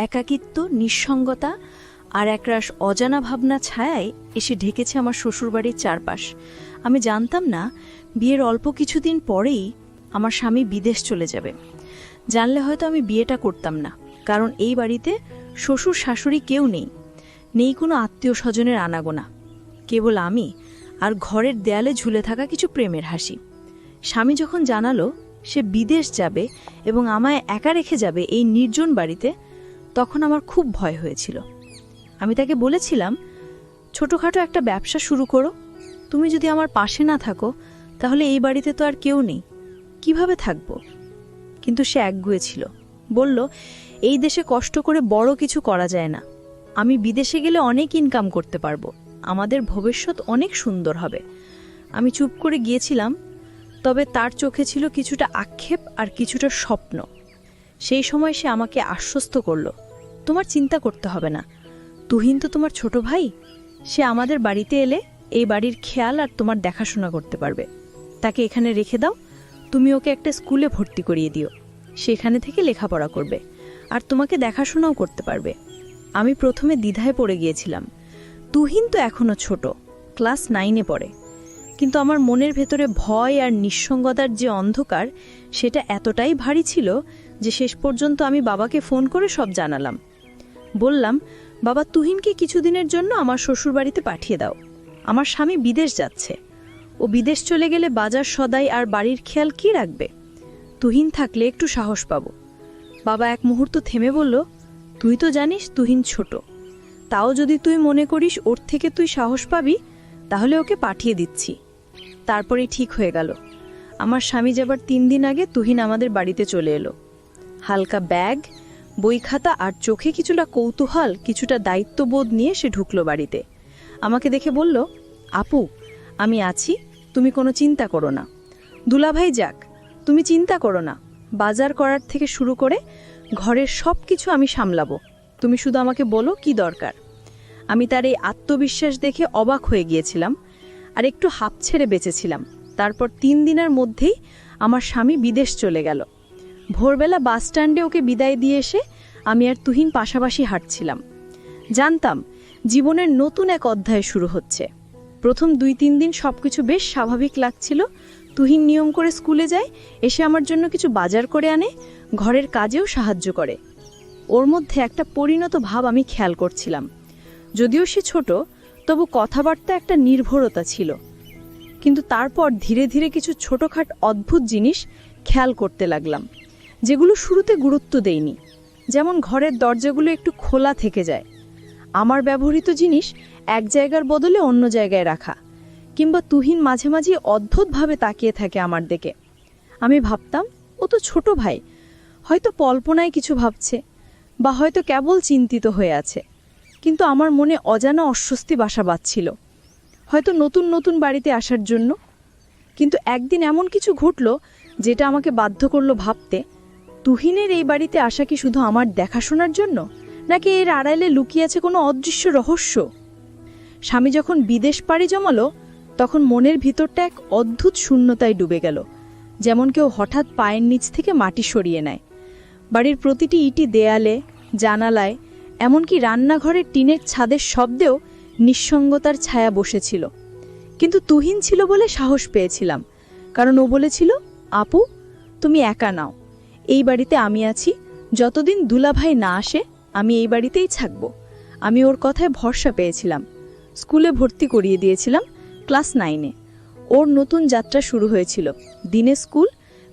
একাকিত্ব, নিঃসঙ্গতা আর একরাশ অজানা ভাবনা ছায়ায় এসে ঢেকেছে আমার শ্বশুরবাড়ির চারপাশ। আমি জানতাম না বিয়ের অল্প কিছুদিন পরেই আমার স্বামী বিদেশ চলে যাবে। জানলে হয়তো আমি বিয়েটা করতাম না, কারণ এই বাড়িতে শ্বশুর শাশুড়ি কেউ নেই কোনো আত্মীয় স্বজনের আনাগোনা, কেবল আমি আর ঘরের দেয়ালে ঝুলে থাকা কিছু প্রেমের হাসি। স্বামী যখন জানালো সে বিদেশ যাবে এবং আমায় একা রেখে যাবে এই নির্জন বাড়িতে, তখন আমার খুব ভয় হয়েছিল। আমি তাকে বলেছিলাম, ছোটখাটো একটা ব্যবসা শুরু করো, তুমি যদি আমার পাশে না থাকো তাহলে এই বাড়িতে তো আর কেউ নেই, কিভাবে থাকবো? কিন্তু সে একগুঁয়ে ছিল, বলল এই দেশে কষ্ট করে বড় কিছু করা যায় না, আমি বিদেশে গেলে অনেক ইনকাম করতে পারবো, আমাদের ভবিষ্যৎ অনেক সুন্দর হবে। আমি চুপ করে গিয়েছিলাম, তবে তার চোখে ছিল কিছুটা আক্ষেপ আর কিছুটা স্বপ্ন। সেই সময় সে আমাকে আশ্বস্ত করল, তোমার চিন্তা করতে হবে না, তুহিন তো তোমার ছোট ভাই, সে আমাদের বাড়িতে এলে এই বাড়ির খেয়াল আর তোমার দেখাশোনা করতে পারবে। তাকে এখানে রেখে দাও, তুমি ওকে একটা স্কুলে ভর্তি করিয়ে দিও, সেখানে থেকে লেখাপড়া করবে আর তোমাকে দেখাশোনাও করতে পারবে। আমি প্রথমে দ্বিধায় পড়ে গিয়েছিলাম, তুহিন তো এখনো ছোট, ক্লাস 9-এ পড়ে, কিন্তু আমার মনের ভেতরে ভয় আর নিঃসঙ্গতার যে অন্ধকার, সেটা এতটাই ভারী ছিল যে শেষ পর্যন্ত আমি বাবাকে ফোন করে সব জানালাম। বললাম, বাবা, তুহিনকে কিছুদিনের জন্য আমার শ্বশুরবাড়িতে পাঠিয়ে দাও, আমার স্বামী বিদেশ যাচ্ছে, ও বিদেশ চলে গেলে বাজার সদাই আর বাড়ির খেয়াল কি রাখবে? তুহিন থাকলে একটু সাহস পাবো। বাবা এক মুহূর্ত থেমে বলল, তুই তো জানিস তুহিন ছোট, তাও যদি তুই মনে করিস ওর থেকে তুই সাহস পাবি, তাহলে ওকে পাঠিয়ে দিচ্ছি। তারপরেই ঠিক হয়ে গেল। আমার স্বামী যাবার 3 দিন আগে তুহিন আমাদের বাড়িতে চলে এলো। হালকা ব্যাগ, বই খাতা আর চোখে কিছুটা কৌতূহল, কিছুটা দায়িত্ববোধ নিয়ে সে ঢুকলো বাড়িতে। আমাকে দেখে বলল, আপু, আমি আছি, তুমি কোনো চিন্তা করো না। দুলাভাই যাক, তুমি চিন্তা করো না, বাজার করার থেকে শুরু করে ঘরের সব কিছু আমি সামলাবো, তুমি শুধু আমাকে বলো কি দরকার। আমি তার এই আত্মবিশ্বাস দেখে অবাক হয়ে গিয়েছিলাম আর একটু হাঁপ ছেড়ে বেঁচেছিলাম। তারপর 3 দিনের মধ্যেই আমার স্বামী বিদেশ চলে গেল। ভোরবেলা বাস স্ট্যান্ডে ওকে বিদায় দিয়ে এসে আমি আর তুহিন পাশাপাশি হাঁটছিলাম। জানতাম জীবনের নতুন এক অধ্যায় শুরু হচ্ছে। প্রথম 2-3 দিন সবকিছু বেশ স্বাভাবিক লাগছিল। তুহিন নিয়ম করে স্কুলে যায়, এসে আমার জন্য কিছু বাজার করে আনে, ঘরের কাজেও সাহায্য করে। ওর মধ্যে একটা পরিণত ভাব আমি খেয়াল করছিলাম। যদিও সে ছোট, তবু কথাবার্তা একটা নির্ভরতা ছিল। কিন্তু তারপর ধীরে ধীরে কিছু ছোটখাট অদ্ভুত জিনিস খেয়াল করতে লাগলাম, যেগুলো শুরুতে গুরুত্ব দেইনি। যেমন ঘরের দরজাগুলো একটু খোলা থেকে যায়, আমার ব্যবহৃত জিনিস এক জায়গার বদলে অন্য জায়গায় রাখা, কিংবা তুহিন মাঝে মাঝে অদ্ভুতভাবে তাকিয়ে থাকে আমার দিকে। আমি ভাবতাম, ও তো ছোট ভাই, হয়তো কল্পনায় কিছু ভাবছে বা হয়তো কেবল চিন্তিত হয়ে আছে। কিন্তু আমার মনে অজানা অস্বস্তি বাসা বাঁধছিল, হয়তো নতুন নতুন বাড়িতে আসার জন্য। কিন্তু একদিন এমন কিছু ঘটল যেটা আমাকে বাধ্য করলো ভাবতে, তুহিনের এই বাড়িতে আসা কি শুধু আমার দেখাশোনার জন্য, নাকি এর আড়ালে লুকিয়ে আছে কোনো অদৃশ্য রহস্য? স্বামী যখন বিদেশ পাড়ি জমালো, তখন মনের ভিতরটা এক অদ্ভুত শূন্যতায় ডুবে গেল, যেমন কেউ হঠাৎ পায়ের নিচ থেকে মাটি সরিয়ে নেয়। বাড়ির প্রতিটি ইটি, দেয়ালে, জানালায়, এমনকি রান্নাঘরের টিনের ছাদের শব্দেও নিঃসঙ্গতার ছায়া বসেছিল। কিন্তু তুহিন ছিল বলে সাহস পেয়েছিলাম, কারণ ও বলেছিল, আপু, তুমি একা নাও, এই বাড়িতে আমি আছি, যতদিন দুলাভাই না আসে আমি এই বাড়িতেই থাকব। আমি ওর কথায় ভরসা পেয়েছিলাম। স্কুলে ভর্তি করিয়ে দিয়েছিলাম ক্লাস 9-এ। ওর নতুন যাত্রা শুরু হয়েছিল, দিনে স্কুল,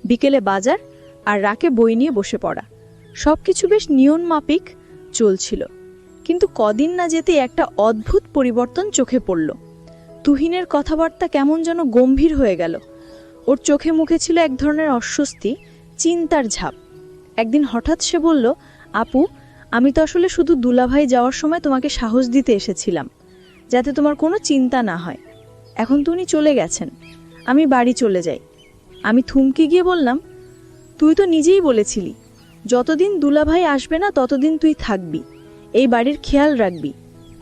বিকেলে বাজার আর রাকে বই নিয়ে বসে পড়া। সব কিছু বেশ নিয়ম মাফিক চলছিল। কিন্তু কদিন না যেতে একটা অদ্ভুত পরিবর্তন চোখে পড়ল। তুহিনের কথাবার্তা কেমন যেন গম্ভীর হয়ে গেল। ওর চোখে মুখে ছিল এক ধরনের অস্বস্তি, চিন্তার ছাপ। একদিন হঠাৎ সে বলল, আপু, আমি তো আসলে শুধু দুলাভাই যাওয়ার সময় তোমাকে সাহস দিতে এসেছিলাম, যাতে তোমার কোনো চিন্তা না হয়। এখন তো উনি চলে গেছেন, আমি বাড়ি চলে যাই। আমি থমকে গিয়ে বললাম, তুই তো নিজেই বলেছিলি যতদিন দুলাভাই আসবে না ততদিন তুই থাকবি, এই বাড়ির খেয়াল রাখবি,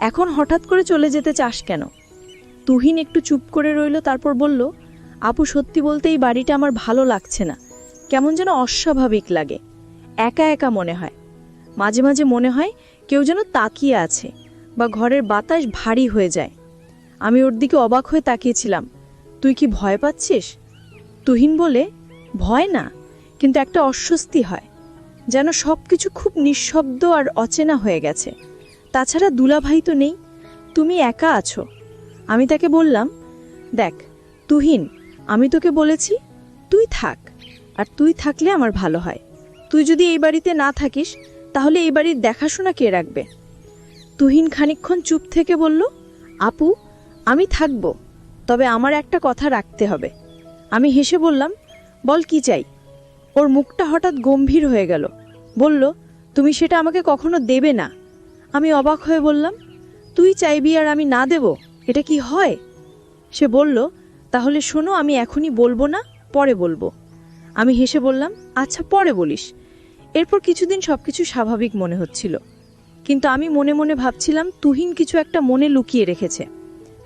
এখন হঠাৎ করে চলে যেতে চাস কেন? তুহিন একটু চুপ করে রইল, তারপর বলল, আপু, সত্যি বলতে এই বাড়িটা আমার ভালো লাগছে না, কেমন যেন অস্বাভাবিক লাগে, একা একা মনে হয়। মাঝে মাঝে মনে হয় কেউ যেন তাকিয়ে আছে, বা ঘরের বাতাস ভারী হয়ে যায়। আমি ওর দিকে অবাক হয়ে তাকিয়েছিলাম। তুই কি ভয় পাচ্ছিস? তুহিন বলে, ভয় না, কিন্তু একটা অস্বস্তি হয়, যেন সব কিছু খুব নিঃশব্দ আর অচেনা হয়ে গেছে। তাছাড়া দুলাভাই তো নেই, তুমি একা আছো। আমি তাকে বললাম, দেখ তুহিন, আমি তোকে বলেছি তুই থাক, আর তুই থাকলে আমার ভালো হয়। তুই যদি এই বাড়িতে না থাকিস তাহলে এই বাড়ির দেখাশোনা কে রাখবে? তুহিন খানিকক্ষণ চুপ থেকে বলল, আপু, আমি থাকব, তবে আমার একটা কথা রাখতে হবে। আমি হেসে বললাম, বল কি চাই? ওর মুখটা হঠাৎ গম্ভীর হয়ে গেল। বলল, তুমি সেটা আমাকে কখনো দেবে না। আমি অবাক হয়ে বললাম, তুই চাইবি আর আমি না দেব, এটা কি হয়? সে বলল, তাহলে শোনো, আমি এখনই বলবো না, পরে বলবো। আমি হেসে বললাম, আচ্ছা পরে বলিস। এরপর কিছুদিন সবকিছু স্বাভাবিক মনে হচ্ছিল, কিন্তু আমি মনে মনে ভাবছিলাম তুহিন কিছু একটা মনে লুকিয়ে রেখেছে।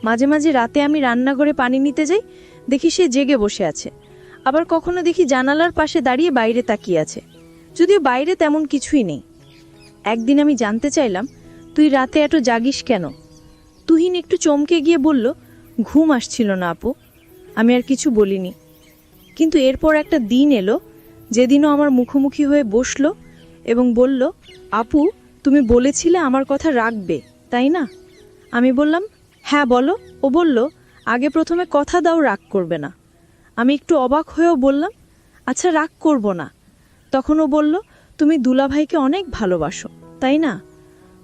মাঝে মাঝে রাতে আমি রান্নাঘরে পানি নিতে যাই, দেখি সে জেগে বসে আছে। আবার কখনো দেখি জানালার পাশে দাঁড়িয়ে বাইরে তাকিয়ে আছে, যদিও বাইরে তেমন কিছুই নেই। একদিন আমি জানতে চাইলাম, তুই রাতে এত জাগিস কেন? তুহিন একটু চমকে গিয়ে বলল, ঘুম আসছিল না আপু। আমি আর কিছু বলিনি। কিন্তু এরপর একটা দিন এলো, যেদিনও আমার মুখোমুখি হয়ে বসলো এবং বলল, আপু, তুমি বলেছিলে আমার কথা রাখবে, তাই না? আমি বললাম, হ্যাঁ বলো। ও বলল, আগে প্রথমে কথা দাও রাগ করবে না। আমি একটু অবাক হয়েও বললাম, আচ্ছা রাগ করব না। তখন ও বলল, তুমি দুলাভাইকে অনেক ভালোবাসো, তাই না?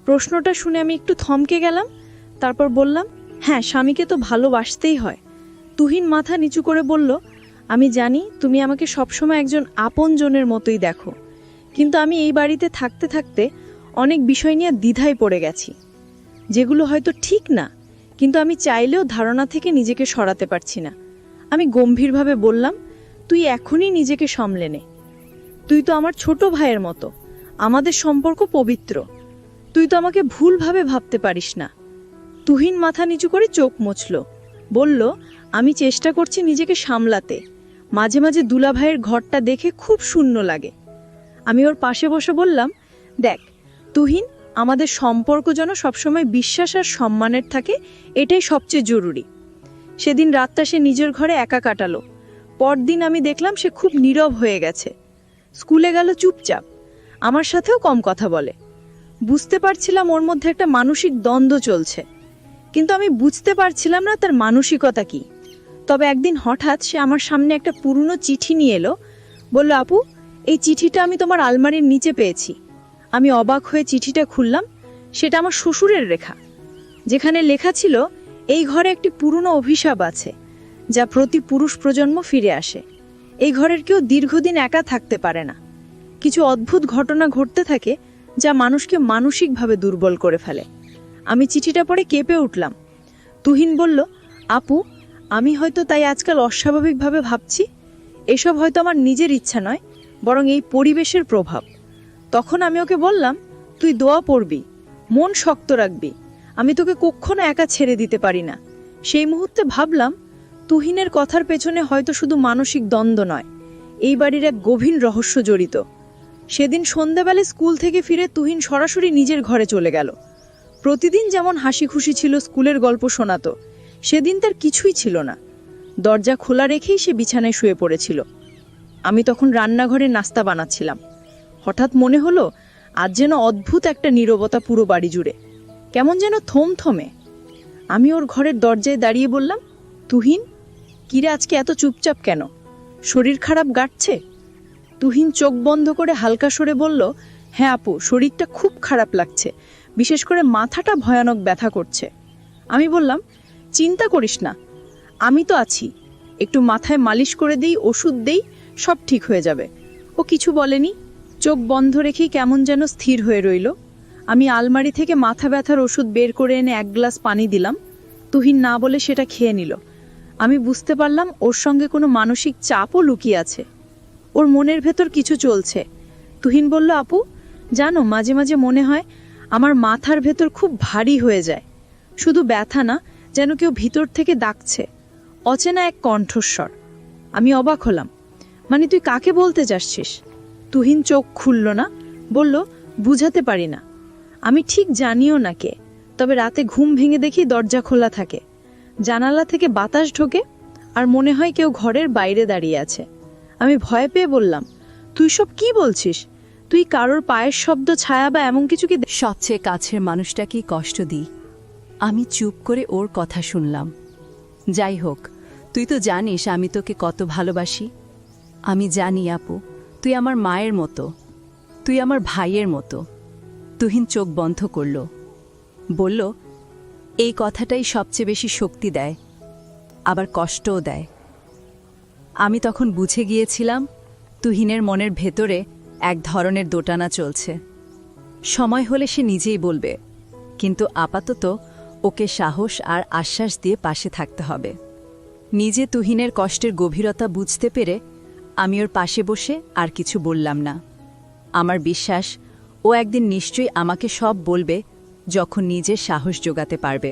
প্রশ্নটা শুনে আমি একটু থমকে গেলাম, তারপর বললাম, হ্যাঁ, স্বামীকে তো ভালোবাসতেই হয়। তুহিন মাথা নিচু করে বলল, আমি জানি তুমি আমাকে সবসময় একজন আপনজনের মতোই দেখো, কিন্তু আমি এই বাড়িতে থাকতে থাকতে অনেক বিষয় নিয়ে দ্বিধায় পড়ে গেছি, যেগুলো হয়তো ঠিক না, কিন্তু আমি চাইলেও ধারণা থেকে নিজেকে সরাতে পারছি না। আমি গম্ভীরভাবে বললাম, তুই এখনই নিজেকে সামলে নে। তুই তো আমার ছোট ভাইয়ের মতো, আমাদের সম্পর্ক পবিত্র। তুই তো আমাকে ভুলভাবে ভাবতে পারিস না। তুহিন মাথা নিচু করে চোখ মুছল, বলল, আমি চেষ্টা করছি নিজেকে সামলাতে। মাঝে মাঝে দুলাভাইয়ের ঘরটা দেখে খুব শূন্য লাগে। আমি ওর পাশে বসে বললাম, দেখ তুহিন, আমাদের সম্পর্ক যেন সবসময় বিশ্বাস আর সম্মানের থাকে, এটাই সবচেয়ে জরুরি। সেদিন রাতটা সে নিজের ঘরে একা কাটালো। পরদিন আমি দেখলাম সে খুব নীরব হয়ে গেছে। স্কুলে গেল চুপচাপ, আমার সাথেও কম কথা বলে। বুঝতে পারছিলাম ওর মধ্যে একটা মানসিক দ্বন্দ্ব চলছে, কিন্তু আমি বুঝতে পারছিলাম না তার মানসিকতা কি। তবে একদিন হঠাৎ সে আমার সামনে একটা পুরনো চিঠি নিয়ে এলো। বলল, আপু, এই চিঠিটা আমি তোমার আলমারির নিচে পেয়েছি। আমি অবাক হয়ে চিঠিটা খুললাম। সেটা আমার শ্বশুরের লেখা, যেখানে লেখা ছিল, এই ঘরে একটি পুরনো অভিশাপ আছে, যা প্রতি পুরুষ প্রজন্ম ফিরে আসে। এই ঘরের কেউ দীর্ঘদিন একা থাকতে পারে না। কিছু অদ্ভুত ঘটনা ঘটতে থাকে, যা মানুষকে মানসিকভাবে দুর্বল করে ফেলে। আমি চিঠিটা পড়ে কেঁপে উঠলাম। তুহিন বলল, আপু, আমি হয়তো তাই আজকাল অস্বাভাবিকভাবে ভাবছি। এসব হয়তো আমার নিজের ইচ্ছা নয়, বরং এই পরিবেশের প্রভাব। তখন আমি ওকে বললাম, তুই দোয়া পড়বি, মন শক্ত রাখবি, আমি তোকে কখনো একা ছেড়ে দিতে পারি না। সেই মুহূর্তে ভাবলাম, তুহিনের কথার পেছনে হয়তো শুধু মানসিক দ্বন্দ্ব নয়, এই বাড়ির এক গভীর রহস্য জড়িত। সেদিন সন্ধ্যাবেলা স্কুল থেকে ফিরে তুহিন সরাসরি নিজের ঘরে চলে গেল। প্রতিদিন যেমন হাসি খুশি ছিল, স্কুলের গল্প শোনাতো, সেদিন তার কিছুই ছিল না। দরজা খোলা রেখেই সে বিছানায় শুয়ে পড়েছিল। আমি তখন রান্নাঘরে নাস্তা বানাচ্ছিলাম। হঠাৎ মনে হলো, আজ যেন অদ্ভুত একটা নীরবতা পুরো বাড়ি জুড়ে, কেমন যেন থমথমে। আমি ওর ঘরের দরজায় দাঁড়িয়ে বললাম, তুহিন, কিরে আজকে এত চুপচাপ কেন? শরীর খারাপ গাটছে? তুহিন চোখ বন্ধ করে হালকা স্বরে বলল, হ্যাঁ আপু, শরীরটা খুব খারাপ লাগছে, বিশেষ করে মাথাটা ভয়ানক ব্যথা করছে। আমি বললাম, চিন্তা করিস না, আমি তো আছি, একটু মাথায় মালিশ করে দেই, ওষুধ দেই, সব ঠিক হয়ে যাবে। ও কিছু বলেনি, চোখ বন্ধ রেখেই কেমন যেন স্থির হয়ে রইল। আমি আলমারি থেকে মাথা ব্যথার ওষুধ বের করে এনে এক গ্লাস পানি দিলাম। তুহিন না বলে সেটা খেয়ে নিল। আমি বুঝতে পারলাম ওর সঙ্গে কোনো মানসিক চাপও লুকিয়ে আছে, ওর মনের ভেতর কিছু চলছে। তুহিন বলল, আপু, জানো, মাঝে মাঝে মনে হয় আমার মাথার ভেতর খুব ভারী হয়ে যায়, শুধু ব্যথা না, যেন কেউ ভিতর থেকে ডাকছে, অচেনা এক কণ্ঠস্বর। আমি অবাক হলাম, মানে তুই কাকে বলতে চাচ্ছিস? তুহিন চোখ খুলল না, বলল, বুঝাতে পারি না। আমি ঠিক জানিও না কে, তবে রাতে ঘুম ভেঙে দেখি দরজা খোলা থাকে, জানালা থেকে বাতাস ঢোকে, আর মনে হয় কেউ ঘরের বাইরে দাঁড়িয়ে আছে। আমি ভয় পেয়ে বললাম, তুই সব কি বলছিস? তুই কারোর পায়ের শব্দ, ছায়া বা এমন কিছু কি সবচেয়ে কাছের মানুষটাকেই কষ্ট দিই। আমি চুপ করে ওর কথা শুনলাম। যাই হোক, তুই তো জানিস আমি তোকে কত ভালোবাসি। আমি জানি আপু, তুই আমার মায়ের মতো, তুই আমার ভাইয়ের মতো। তুহিন চোখ বন্ধ করল, বলল, এই কথাটাই সবচেয়ে বেশি শক্তি দেয়, আবার কষ্টও দেয়। আমি তখন বুঝে গিয়েছিলাম তুহিনের মনের ভেতরে এক ধরনের দোটানা চলছে। সময় হলে সে নিজেই বলবে, কিন্তু আপাতত ওকে সাহস আর আশ্বাস দিয়ে পাশে থাকতে হবে। নিজে তুহিনের কষ্টের গভীরতা বুঝতে পেরে আমি ওর পাশে বসে আর কিছু বললাম না। আমার বিশ্বাস ও একদিন নিশ্চয়ই আমাকে সব বলবে, যখন নিজের সাহস জোগাতে পারবে।